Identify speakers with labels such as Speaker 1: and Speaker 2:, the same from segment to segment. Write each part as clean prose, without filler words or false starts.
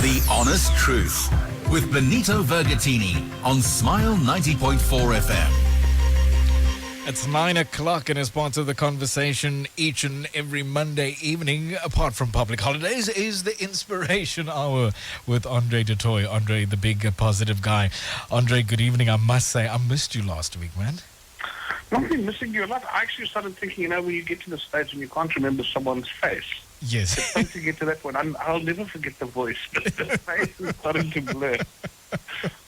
Speaker 1: The Honest Truth with Benito Vergatini on Smile 90.4 FM.
Speaker 2: It's 9 o'clock and as part of the conversation each and every Monday evening, apart from public holidays, is the Inspiration Hour with Andre de Toit. Andre, the big positive guy. Andre, good evening. I must say, I missed you last week, man.
Speaker 3: Not been missing you a lot. I actually started thinking, when you get to the stage and you can't remember someone's face.
Speaker 2: Yes.
Speaker 3: It's fun to get to that one. I'll never forget the voice, but the face is starting to blur.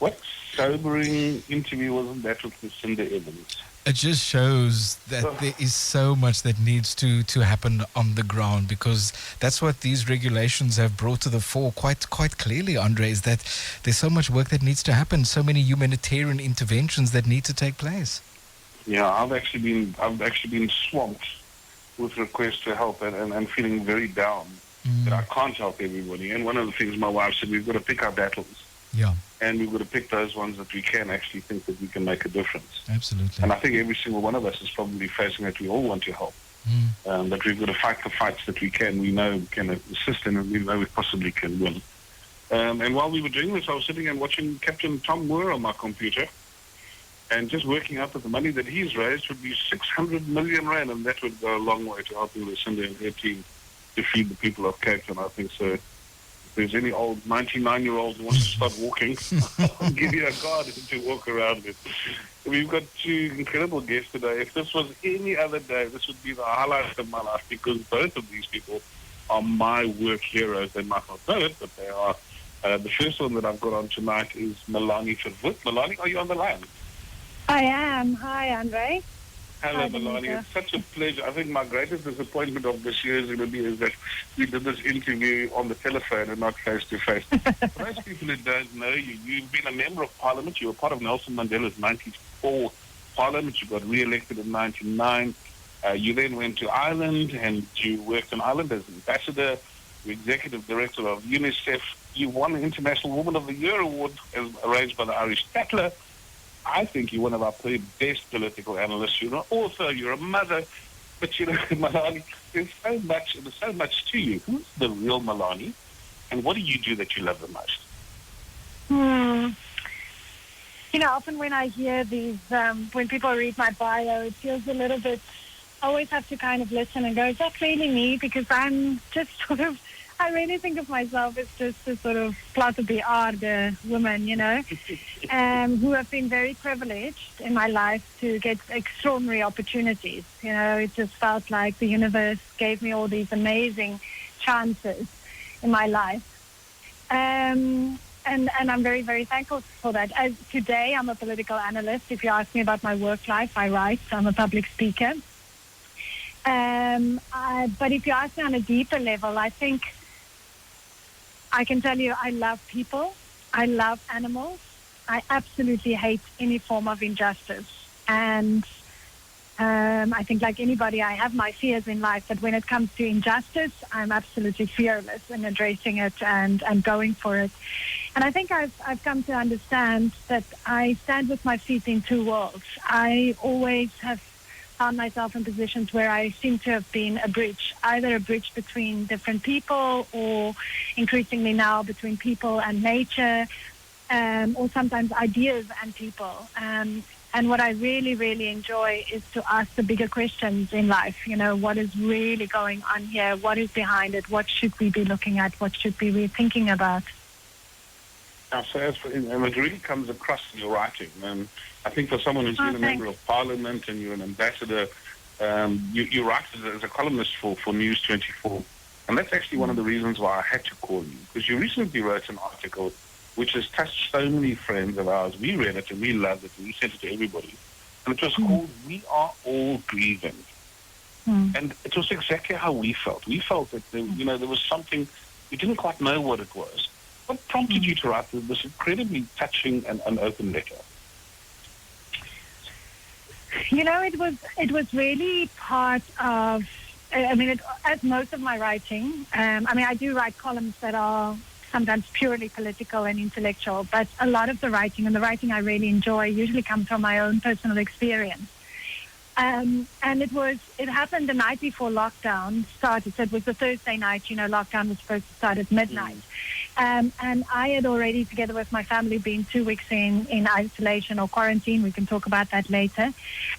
Speaker 3: What sobering interview wasn't that with Lucinda Evans?
Speaker 2: It just shows that there is so much that needs to happen on the ground, because that's what these regulations have brought to the fore quite clearly, Andre, is that there's so much work that needs to happen, so many humanitarian interventions that need to take place.
Speaker 3: Yeah, I've actually been swamped with requests to help and feeling very down that I can't help everybody. And one of the things my wife said, we've got to pick our battles.
Speaker 2: Yeah.
Speaker 3: And we've got to pick those ones that we can actually think that we can make a difference.
Speaker 2: Absolutely.
Speaker 3: And I think every single one of us is probably facing that we all want to help. But we've got to fight the fights that we know we can assist in, and we know we possibly can win. And while we were doing this, I was sitting and watching Captain Tom Moore on my computer and just working out that the money that he's raised would be 600 million rand, and that would go a long way to helping Lucinda and her team to feed the people of Cape Town. I think so. If there's any old 99-year-old who wants to start walking, I'll give you a card to walk around with. We've got two incredible guests today. If this was any other day, this would be the highlight of my life, because both of these people are my work heroes. They might not know it, but they are. The first one that I've got on tonight is Melanie Verwoerd. Melanie, are you on the line?
Speaker 4: I am. Hi, Andre.
Speaker 3: Hello,
Speaker 4: Hi,
Speaker 3: Melanie.
Speaker 4: Benito.
Speaker 3: It's such a pleasure. I think my greatest disappointment of this year is that we did this interview on the telephone and not face-to-face. For those people who don't know you, you've been a member of Parliament. You were part of Nelson Mandela's 94 Parliament. You got re-elected in 99. You then went to Ireland and you worked in Ireland as ambassador, executive director of UNICEF. You won the International Woman of the Year award as arranged by the Irish Tatler. I think you're one of our best political analysts. You're an author, you're a mother, but Melanie, there's so much to you. Who's the real Melanie, and what do you do that you love the most?
Speaker 4: Often when I hear these, when people read my bio, it feels a little bit, I always have to kind of listen and go, is that really me? Because I'm just I really think of myself as just a sort of platte beaarde woman, who have been very privileged in my life to get extraordinary opportunities. It just felt like the universe gave me all these amazing chances in my life. And I'm very, very thankful for that. As today, I'm a political analyst. If you ask me about my work life, I write. I'm a public speaker. But if you ask me on a deeper level, I think I can tell you I love people. I love animals. I absolutely hate any form of injustice. And I think like anybody, I have my fears in life, but when it comes to injustice, I'm absolutely fearless in addressing it and going for it. And I think I've come to understand that I stand with my feet in two worlds. I always have found myself in positions where I seem to have been a bridge, either a bridge between different people or increasingly now between people and nature, or sometimes ideas and people. And what I really, really enjoy is to ask the bigger questions in life. What is really going on here? What is behind it? What should we be looking at? What should we be thinking about?
Speaker 3: So and it really comes across in your writing. I think for someone who's been a member of Parliament and you're an ambassador, you write as a columnist for News 24. And that's actually one of the reasons why I had to call you, because you recently wrote an article which has touched so many friends of ours. We read it and we loved it and we sent it to everybody. And it was called We Are All Grieving. And it was exactly how we felt. We felt that there was something, we didn't quite know what it was. What prompted you to write this incredibly touching and open letter?
Speaker 4: It was really part of, as most of my writing, I do write columns that are sometimes purely political and intellectual, but a lot of the writing, and the writing I really enjoy, usually comes from my own personal experience. And it happened the night before lockdown started. So it was the Thursday night, lockdown was supposed to start at midnight. And I had already, together with my family, been 2 weeks in isolation or quarantine. We can talk about that later.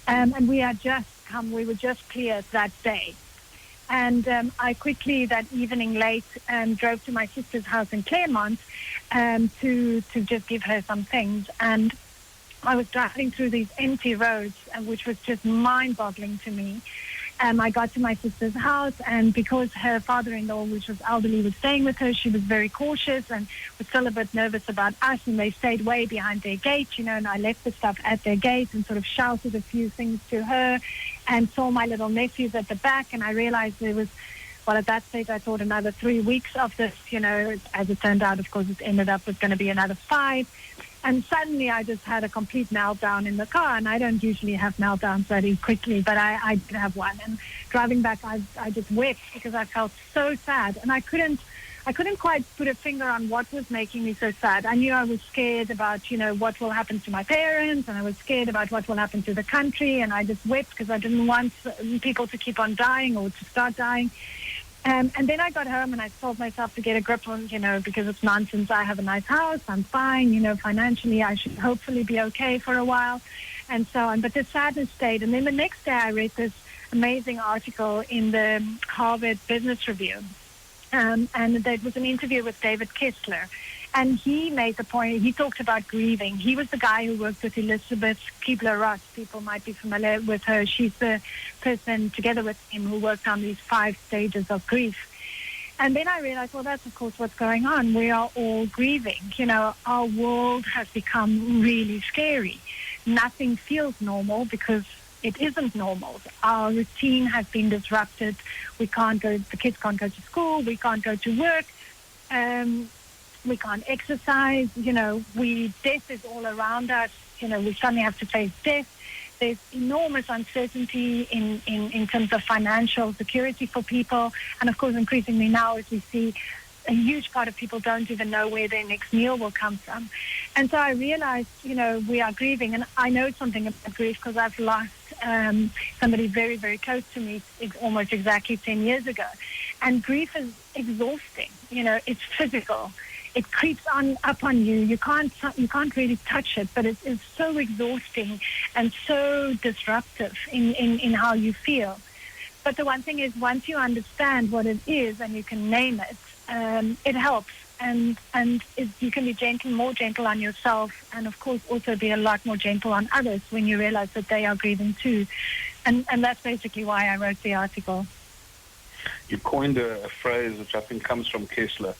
Speaker 4: And we were just cleared that day. And I quickly, that evening late, drove to my sister's house in Claremont to just give her some things. And I was driving through these empty roads, which was just mind-boggling to me. I got to my sister's house, and because her father-in-law, which was elderly, was staying with her, she was very cautious and was still a bit nervous about us, and they stayed way behind their gate, and I left the stuff at their gate and sort of shouted a few things to her and saw my little nephews at the back, and I realized there was, well, at that stage, I thought another 3 weeks of this, as it turned out, of course, it ended up was going to be another 5. And suddenly I just had a complete meltdown in the car, and I don't usually have meltdowns very quickly, but I did have one. And driving back, I just wept because I felt so sad, and I couldn't quite put a finger on what was making me so sad. I knew I was scared about, what will happen to my parents, and I was scared about what will happen to the country, and I just wept because I didn't want people to keep on dying or to start dying. And then I got home and I told myself to get a grip on, because it's nonsense. I have a nice house. I'm fine. Financially, I should hopefully be okay for a while and so on. But the sadness stayed. And then the next day I read this amazing article in the Harvard Business Review. And there was an interview with David Kessler. And he made the point, he talked about grieving. He was the guy who worked with Elizabeth Kubler-Ross. People might be familiar with her. She's the person, together with him, who worked on these 5 stages of grief. And then I realized, well, that's, of course, what's going on. We are all grieving. Our world has become really scary. Nothing feels normal because it isn't normal. Our routine has been disrupted. The kids can't go to school. We can't go to work. We can't exercise, death is all around us, we suddenly have to face death. There's enormous uncertainty in terms of financial security for people. And of course, increasingly now, as we see, a huge part of people don't even know where their next meal will come from. And so I realized, we are grieving. And I know something about grief because I've lost somebody very, very close to me almost exactly 10 years ago. And grief is exhausting. It's physical. It creeps up on you. You can't really touch it, but it's so exhausting and so disruptive in how you feel. But the one thing is, once you understand what it is and you can name it, it helps. And you can be more gentle on yourself, and of course also be a lot more gentle on others when you realize that they are grieving too. And that's basically why I wrote the article.
Speaker 3: You coined a phrase which I think comes from Kessler,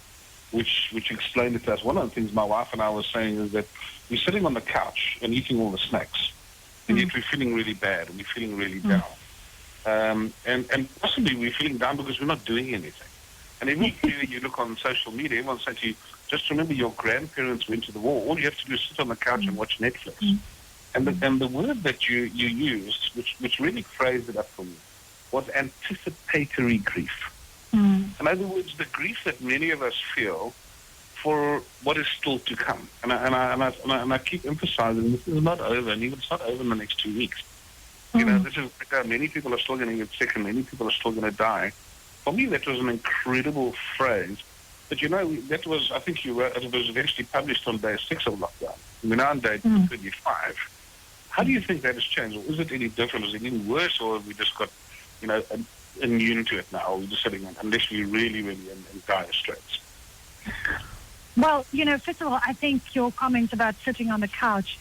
Speaker 3: which explained it to us. One of the things my wife and I were saying is that we're sitting on the couch and eating all the snacks, and yet we're feeling really bad, we're feeling really down. And possibly we're feeling down because we're not doing anything. And every day you look on social media, everyone says to you, just remember your grandparents went to the war. All you have to do is sit on the couch and watch Netflix. And the word that you used, which really phrased it up for me, was anticipatory grief. In other words, the grief that many of us feel for what is still to come. And I keep emphasizing this is not over, and even it's not over in the next 2 weeks. This is many people are still going to get sick, and many people are still going to die. For me, that was an incredible phrase. But that was, I think you wrote, it was eventually published on day 6 of lockdown. We're now on day 25. How do you think that has changed? Or is it any different? Is it any worse, or have we just got, immune to it now? Or we're just sitting in, unless we're really, really in dire straits?
Speaker 4: Well, first of all, I think your comment about sitting on the couch,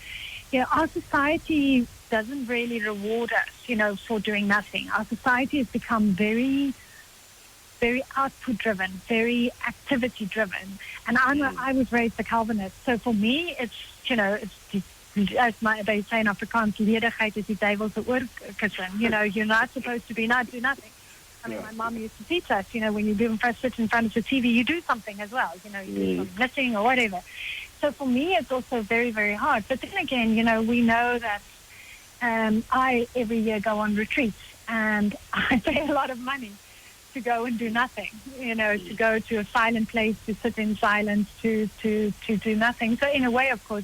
Speaker 4: our society doesn't really reward us, for doing nothing. Our society has become very, very output-driven, very activity-driven. And I was raised a Calvinist. So for me, it's, as they say in Afrikaans, ledigheid is die duiwelse oorkussen. You're not supposed to not do nothing. I mean, my mom used to teach us, when you do sit in front of the TV, you do something as well. You do some knitting or whatever. So for me, it's also very, very hard. But then again, we know that I every year go on retreats, and I pay a lot of money to go and do nothing, to go to a silent place, to sit in silence, to do nothing. So in a way, of course,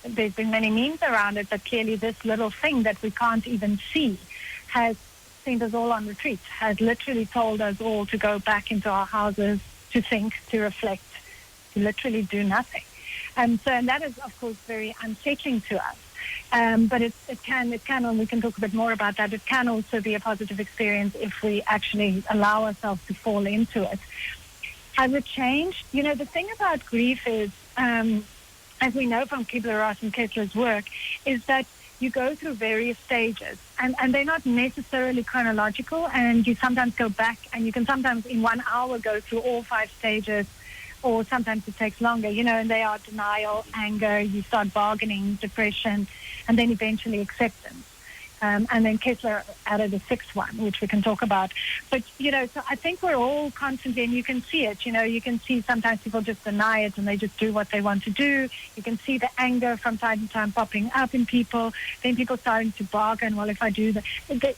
Speaker 4: there's been many memes around it, but clearly this little thing that we can't even see has sent us all on retreats, has literally told us all to go back into our houses, to think, to reflect, literally do nothing. And that is, of course, very unsettling to us. But it can, and we can talk a bit more about that, it can also be a positive experience if we actually allow ourselves to fall into it. Has it changed? The thing about grief is, as we know from Kubler-Ross and Kessler's work, is that you go through various stages, and they're not necessarily chronological, and you sometimes go back, and you can sometimes in 1 hour go through all 5 stages, or sometimes it takes longer, and they are denial, anger, you start bargaining, depression, and then eventually acceptance. And then Kessler added a 6th one, which we can talk about. But, so I think we're all constantly, and you can see it, you can see sometimes people just deny it and they just do what they want to do. You can see the anger from time to time popping up in people, then people starting to bargain, well, if I do that,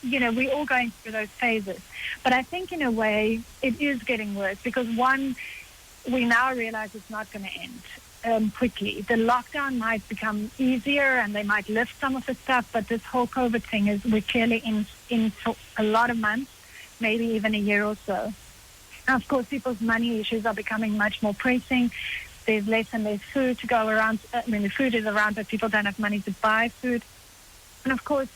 Speaker 4: we're all going through those phases. But I think in a way it is getting worse because one, we now realize it's not going to end quickly. The lockdown might become easier and they might lift some of the stuff, but this whole COVID thing we're clearly in for a lot of months, maybe even a year or so. Now, of course, people's money issues are becoming much more pressing. There's less and less food to go around. The food is around, but people don't have money to buy food. And of course,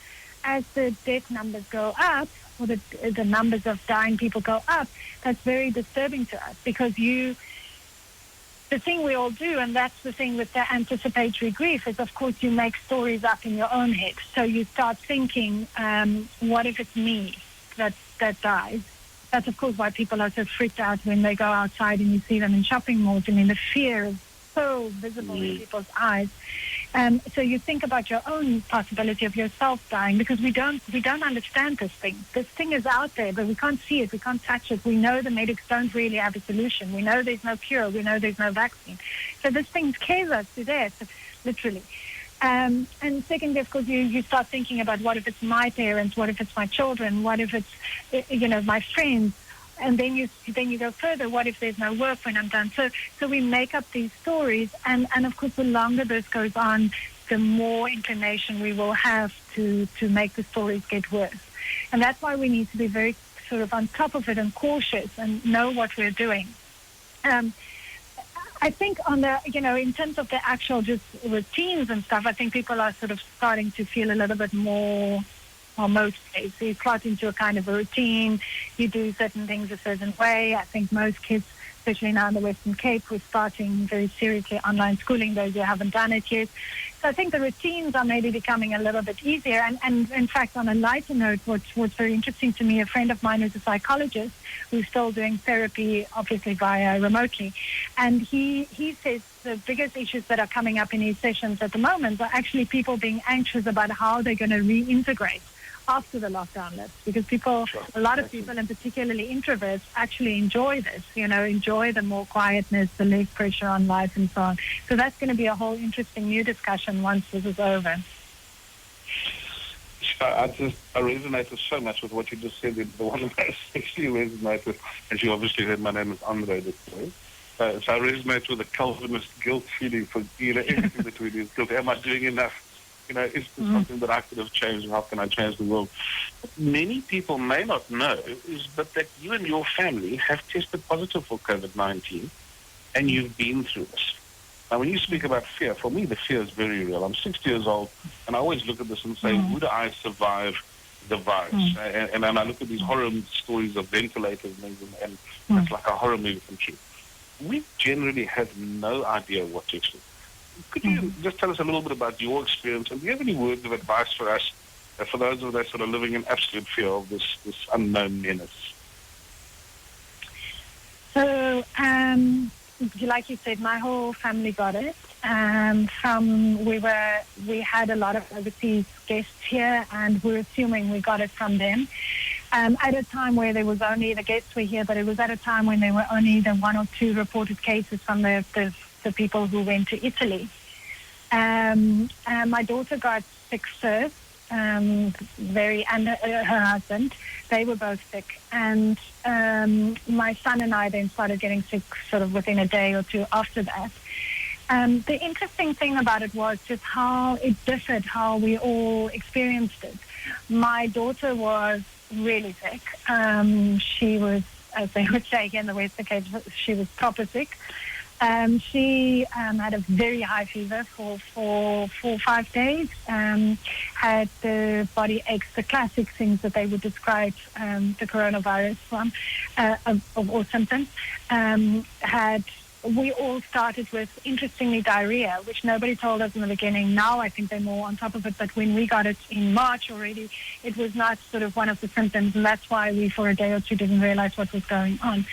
Speaker 4: as the death numbers go up, or the numbers of dying people go up, that's very disturbing to us because the thing we all do, and that's the thing with the anticipatory grief, is of course you make stories up in your own head. So you start thinking, what if it's me that dies? That's of course why people are so freaked out when they go outside and you see them in shopping malls. The fear is so visible in people's eyes. So you think about your own possibility of yourself dying because we don't understand this thing. This thing is out there, but we can't see it. We can't touch it. We know the medics don't really have a solution. We know there's no cure. We know there's no vaccine. So this thing scares us to death, literally. And secondly, of course, you start thinking about what if it's my parents? What if it's my children? What if it's my friends? And then you go further. What if there's no work when I'm done? So we make up these stories, and of course, the longer this goes on, the more inclination we will have to make the stories get worse. And that's why we need to be very sort of on top of it and cautious and know what we're doing. I think on the in terms of the actual just routines and stuff, I think people are sort of starting to feel a little bit more. Or most days, so you slot into a kind of a routine, you do certain things a certain way. I think most kids, especially now in the Western Cape, we're starting very seriously online schooling, those who haven't done it yet. So I think the routines are maybe becoming a little bit easier. And in fact, on a lighter note, what's very interesting to me, a friend of mine who's a psychologist who's still doing therapy, obviously via remotely, and he says the biggest issues that are coming up in his sessions at the moment are actually people being anxious about how they're going to reintegrate after the lockdown lifts, because a lot of people, and particularly introverts, actually enjoy this, enjoy the more quietness, the less pressure on life and so on. So that's going to be a whole interesting new discussion once this is over.
Speaker 3: I resonated so much with what you just said. The one that I actually resonated, as you obviously heard, my name is Andre. So I resonate with the Calvinist guilt feeling for everything that we do. Because am I doing enough? Is this something that I could have changed? How can I change the world? What many people may not know is that you and your family have tested positive for COVID-19 and you've been through this. Now, when you speak about fear, for me, the fear is very real. I'm 60 years old, and I always look at this and say, would I survive the virus? And I look at these horror stories of ventilators and it's like a horror movie come true. We generally have no idea what to expect. Could you just tell us a little bit about your experience, and do you have any words of advice for us, for those of us that are living in absolute fear of this unknown menace?
Speaker 4: So, like you said, my whole family got it. We had a lot of overseas guests here, and we're assuming we got it from them. At a time where there was only the guests were here, but it was at a time when there were only the 1 or 2 reported cases from the people who went to Italy. My daughter got sick first, and her husband, they were both sick. And my son and I then started getting sick sort of within a day or 2 after that. The interesting thing about it was just how it differed, how we all experienced it. My daughter was really sick. She was, as they would say here in the Western Cape, she was proper sick. She had a very high fever for 4 or 5 days, had the body aches, the classic things that they would describe the coronavirus from, or symptoms. We all started with, interestingly, diarrhea, which nobody told us in the beginning. Now I think they're more on top of it, but when we got it in March already, it was not sort of one of the symptoms, and that's why we, for a day or two, didn't realize what was going on.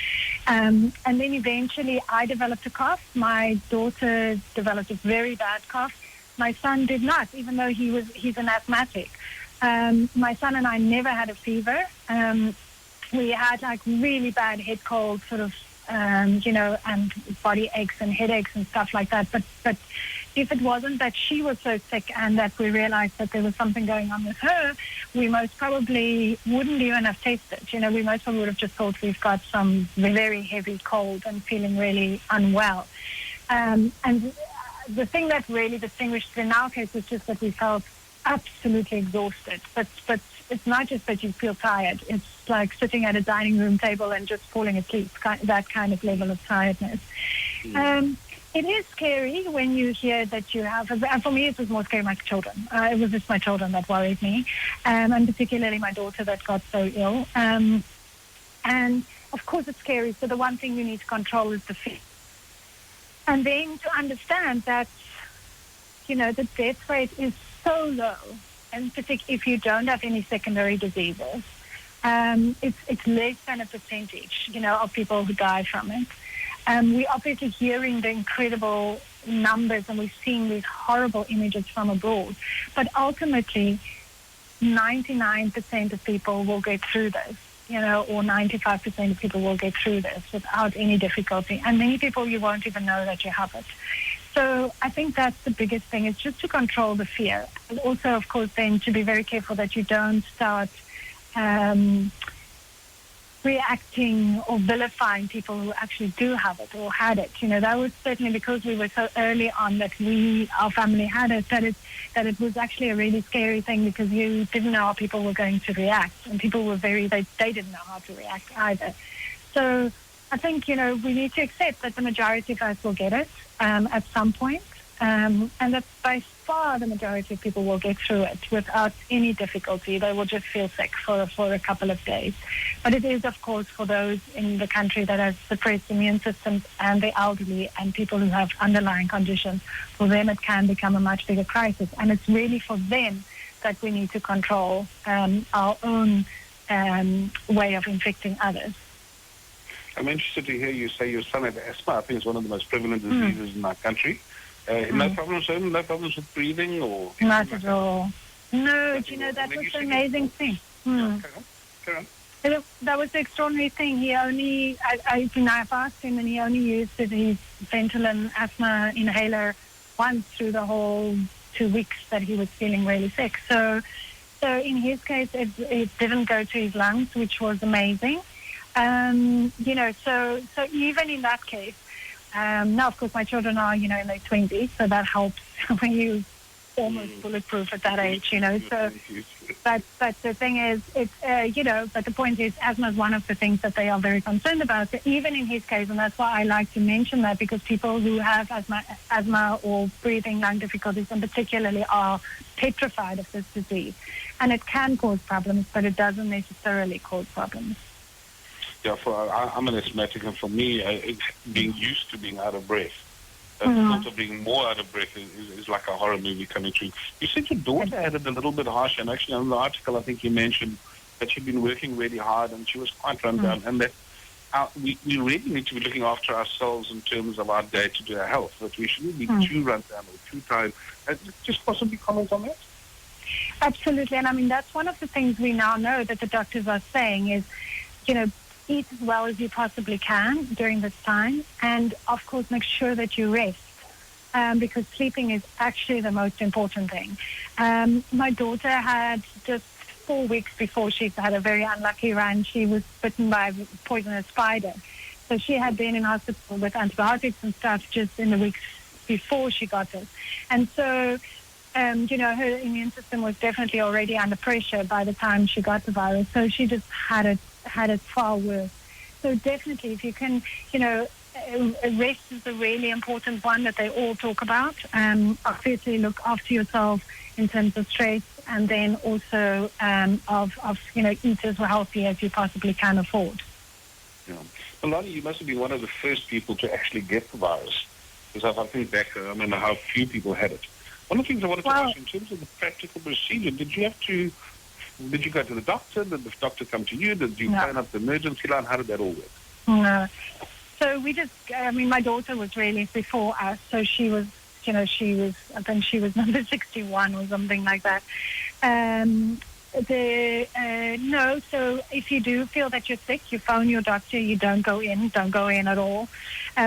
Speaker 4: And then eventually I developed a cough. My daughter developed a very bad cough. My son did not, even though he's an asthmatic. My son and I never had a fever. We had like really bad head cold, sort of, and body aches and headaches and stuff like that. But if it wasn't that she was so sick and that we realized that there was something going on with her, we most probably wouldn't even have tested. We most probably would have just thought we've got some very heavy cold and feeling really unwell. And the thing that really distinguished in our case was just that we felt absolutely exhausted. But it's not just that you feel tired. It's like sitting at a dining room table and just falling asleep, that kind of level of tiredness. It is scary when you hear that you have, and for me it was more scary my children. It was just my children that worried me, and particularly my daughter that got so ill. And of course it's scary, so the one thing you need to control is the fear. And then to understand that, the death rate is so low, and particularly if you don't have any secondary diseases, it's less than a percentage, of people who die from it. We're obviously hearing the incredible numbers and we're seeing these horrible images from abroad. But ultimately, 99% of people will get through this, or 95% of people will get through this without any difficulty. And many people, you won't even know that you have it. So I think that's the biggest thing, is just to control the fear. And also, of course, then to be very careful that you don't start reacting or vilifying people who actually do have it or had it. That was certainly because we were so early on that our family had it, that it was actually a really scary thing, because you didn't know how people were going to react, and people were they didn't know how to react either. So I think, we need to accept that the majority of us will get it at some point, and that by far the majority of people will get through it without any difficulty. They will just feel sick for a couple of days. But it is, of course, for those in the country that have suppressed immune systems and the elderly and people who have underlying conditions, for them it can become a much bigger crisis. And it's really for them that we need to control our own way of infecting others.
Speaker 3: I'm interested to hear you say your son had asthma. I think it's one of the most prevalent diseases in our country. No problems with breathing or...
Speaker 4: Not at all. No, that was the amazing thing.
Speaker 3: Carry on.
Speaker 4: That was the extraordinary thing. He only, I've asked him, and he only used his Ventolin asthma inhaler once through the whole 2 weeks that he was feeling really sick. So in his case, it didn't go to his lungs, which was amazing. So even in that case, now, of course, my children are, in their 20s, so that helps when you almost bulletproof at that age, So, but the thing is, but the point is, asthma is one of the things that they are very concerned about. So even in his case, and that's why I like to mention that, because people who have asthma or breathing lung difficulties, and particularly, are petrified of this disease, and it can cause problems, but it doesn't necessarily cause problems.
Speaker 3: Yeah, I'm an asthmatic, and for me, being used to being out of breath, also being more out of breath is like a horror movie coming true. You said your daughter had it a little bit harsh, and actually in the article I think you mentioned that she'd been working really hard and she was quite run down, and that we really need to be looking after ourselves in terms of our day-to-day health, that we shouldn't be too run down or too tired. Just possibly comment on that?
Speaker 4: Absolutely, and I mean, that's one of the things we now know that the doctors are saying is, eat as well as you possibly can during this time, and of course make sure that you rest, because sleeping is actually the most important thing. My daughter had just 4 weeks before she had a very unlucky run. She was bitten by a poisonous spider, so she had been in hospital with antibiotics and stuff just in the weeks before she got it, and so her immune system was definitely already under pressure by the time she got the virus, so she just had it far worse. So definitely, if you can, rest is a really important one that they all talk about. Obviously, look after yourself in terms of stress, and then also of eat as healthy as you possibly can afford.
Speaker 3: Yeah. Melanie, you must have been one of the first people to actually get the virus. Because if I think back, I remember how few people had it. One of the things I wanted to ask, in terms of the practical procedure, did you go to the doctor? Did the doctor come to you? Did you phone up the emergency line? How did that all work?
Speaker 4: No. So my daughter was released before us, so she was, I think she was number 61 or something like that. So if you do feel that you're sick, you phone your doctor. You don't go in at all.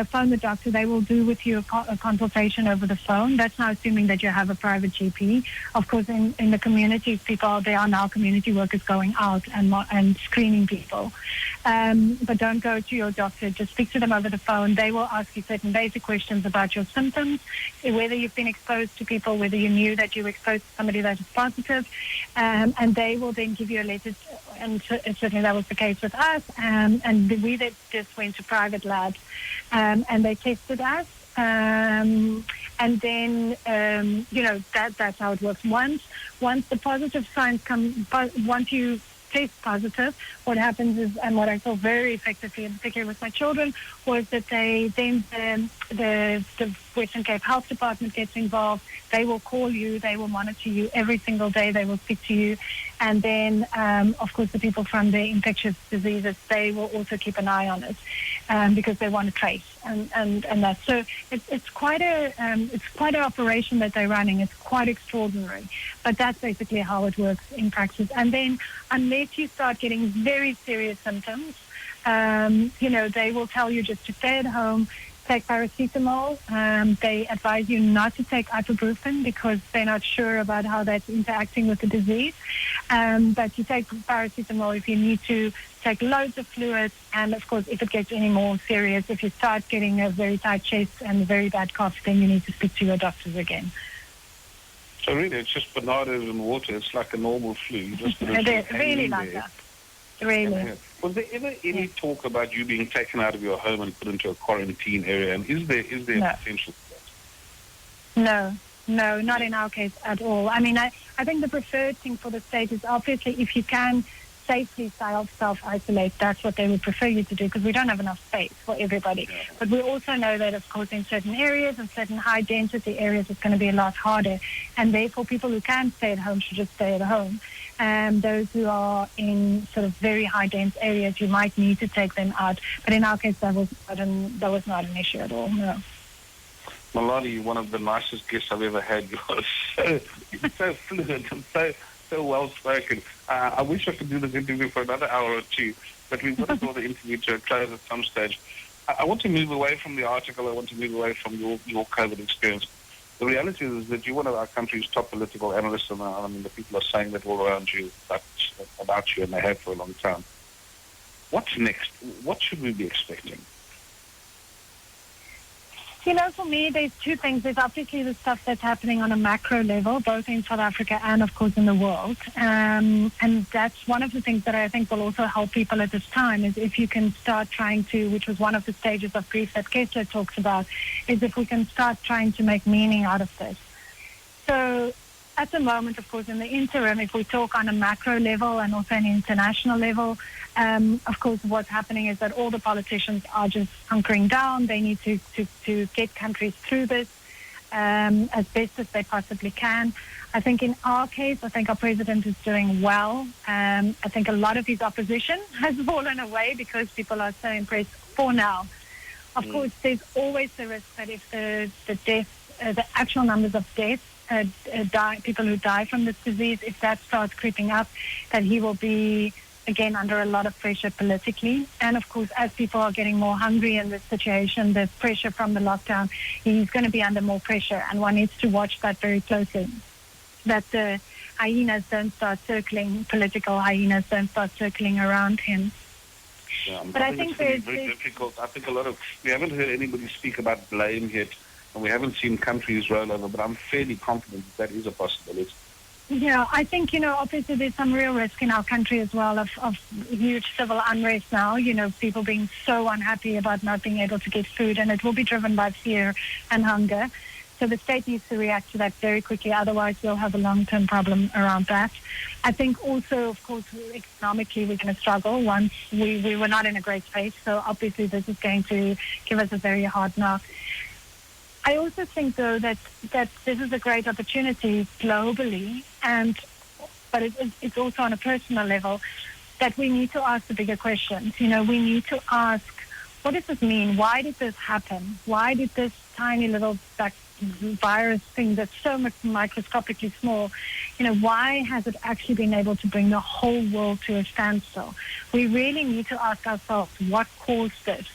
Speaker 4: Phone the doctor. They will do with you a consultation over the phone. That's now assuming that you have a private GP. Of course, in the communities, there are now community workers going out and screening people. But don't go to your doctor. Just speak to them over the phone. They will ask you certain basic questions about your symptoms, whether you've been exposed to people, whether you knew that you were exposed to somebody that is positive, and they will then give you a letter, and certainly that was the case with us, and we just went to private labs, and they tested us, and then, that's how it works. Once the positive signs come, once you test positive, what happens is, and what I saw very effectively, in particular with my children, was that the Western Cape Health Department gets involved. They will call you, they will monitor you every single day, they will speak to you, and then of course the people from the infectious diseases, they will also keep an eye on it, because they want to trace and that. So it's quite an operation that they're running. It's quite extraordinary, but that's basically how it works in practice. And then unless you start getting very serious symptoms, they will tell you just to stay at home, take paracetamol. They advise you not to take ibuprofen because they're not sure about how that's interacting with the disease. But you take paracetamol if you need to, take loads of fluids, and of course, if it gets any more serious, if you start getting a very tight chest and a very bad cough, then you need to speak to your doctors again.
Speaker 3: So really, it's just bananas and water. It's like a normal flu. You just
Speaker 4: really like that. Really.
Speaker 3: Was there ever any talk about you being taken out of your home and put into a quarantine area? And is there potential for
Speaker 4: that? No, not in our case at all. I mean, I think the preferred thing for the state is obviously if you can safely self-isolate, that's what they would prefer you to do, because we don't have enough space for everybody. Yeah. But we also know that, of course, in certain areas and certain high-density areas, it's going to be a lot harder. And therefore, people who can stay at home should just stay at home. Those who are in sort of very high-dense areas, you might need to take them out. But in our case, that was not an issue at all, no.
Speaker 3: Melanie, one of the nicest guests I've ever had. You're so fluent and so well-spoken. I wish I could do this interview for another hour or two, but we've got to draw the interview to a close at some stage. I want to move away from the article. I want to move away from your COVID experience. The reality is that you're one of our country's top political analysts, and I mean, the people are saying that all around you about you, and they have for a long time. What's next? What should we be expecting?
Speaker 4: For me, there's two things. There's obviously the stuff that's happening on a macro level, both in South Africa and, of course, in the world. And that's one of the things that I think will also help people at this time, is if you can start trying to, which was one of the stages of grief that Kessler talks about, is if we can start trying to make meaning out of this. So at the moment, of course, in the interim, if we talk on a macro level and also an international level, of course, what's happening is that all the politicians are just hunkering down. They need to get countries through this as best as they possibly can. I think in our case, I think our president is doing well. I think a lot of his opposition has fallen away because people are so impressed for now. Of course, there's always the risk that if the actual numbers of deaths, people who die from this disease, if that starts creeping up, that he will be again under a lot of pressure politically. And of course, as people are getting more hungry in this situation, the pressure from the lockdown, he's going to be under more pressure, and one needs to watch that very closely, that the hyenas don't start circling, political hyenas don't start circling around him.
Speaker 3: Yeah, but I think it's very difficult. I think we haven't heard anybody speak about blame yet, and we haven't seen countries roll over, but I'm fairly confident that is a possibility.
Speaker 4: Yeah, I think, obviously there's some real risk in our country as well of huge civil unrest now, people being so unhappy about not being able to get food, and it will be driven by fear and hunger. So the state needs to react to that very quickly, otherwise we'll have a long-term problem around that. I think also, of course, economically we're going to struggle once we were not in a great space, so obviously this is going to give us a very hard knock. I also think, though, that this is a great opportunity globally, but it's also on a personal level, that we need to ask the bigger questions. We need to ask, what does this mean? Why did this happen? Why did this tiny little virus thing that's so much microscopically small, why has it actually been able to bring the whole world to a standstill? We really need to ask ourselves what caused this,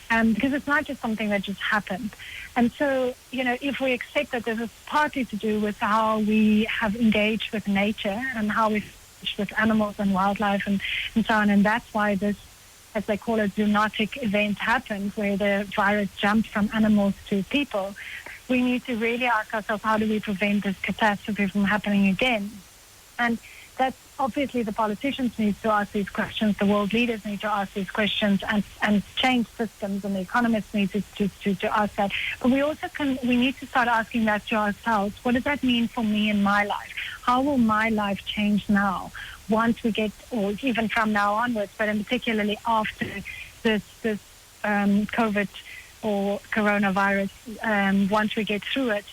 Speaker 4: because it's not just something that just happened. And so, if we accept that this is partly to do with how we have engaged with nature and how we've engaged with animals and wildlife and so on, and that's why this, as they call it, zoonotic event happened, where the virus jumped from animals to people, we need to really ask ourselves, how do we prevent this catastrophe from happening again? And that's obviously the politicians need to ask these questions, the world leaders need to ask these questions and change systems, and the economists need to ask that. But we need to start asking that to ourselves. What does that mean for me in my life? How will my life change now, once we get, or even from now onwards, but in particularly after this COVID or coronavirus, once we get through it?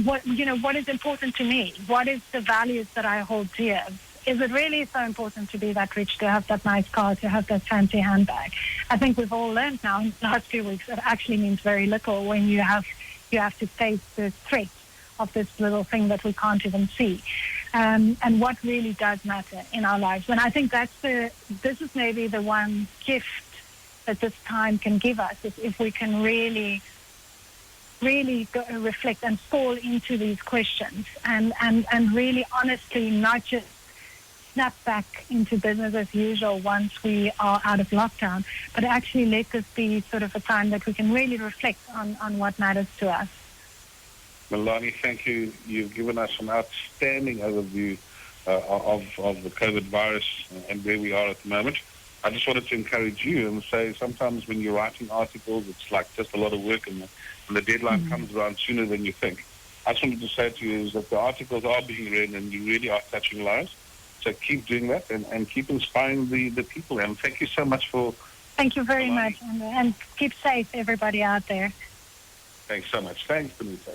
Speaker 4: What is important to me? What is the values that I hold dear? Is it really so important to be that rich, to have that nice car, to have that fancy handbag? I think we've all learned now in the last few weeks it actually means very little when you have to face the threat of this little thing that we can't even see. And what really does matter in our lives. And I think this is maybe the one gift that this time can give us, if we can really go, reflect and fall into these questions and really honestly not just snap back into business as usual once we are out of lockdown, but actually let this be sort of a time that we can really reflect on what matters to us.
Speaker 3: Melanie, thank you. You've given us an outstanding overview of the COVID virus and where we are at the moment. I just wanted to encourage you and say sometimes when you're writing articles, it's like just a lot of work, and the deadline comes around sooner than you think. I just wanted to say to you is that the articles are being read and you really are touching lives. So keep doing that and keep inspiring the people. And thank you so much for...
Speaker 4: Thank you very much. And keep safe, everybody out there.
Speaker 3: Thanks so much. Thanks, Benito.